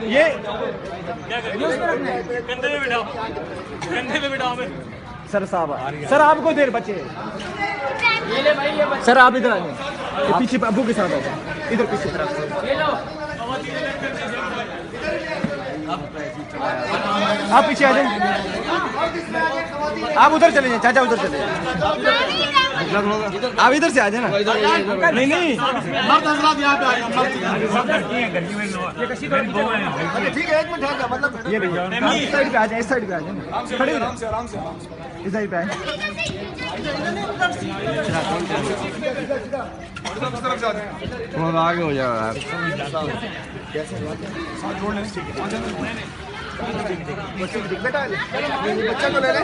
ये कंधे पे बिठाओ। सर साहब सर आपको देर बचे। सर आप इधर आ जाए, पीछे अबू के साथ आ जाए, इधर पीछे तरफ। आप पीछे आ जाए, आप उधर चले जाए, चाचा उधर चले जाए, आप इधर से आ जाए ना। नहीं नहीं मर्द हजरात यहाँ पे आए। ठीक है, एक मिनट ठहर जा, मतलब ये भैया इस साइड पे आ जाए, इस साइड पे आ जाए, खड़े हो जाए, आराम से इस साइड पे आए। थोड़ा आगे हो जाओ यार। बेटा बच्चा को ले ले।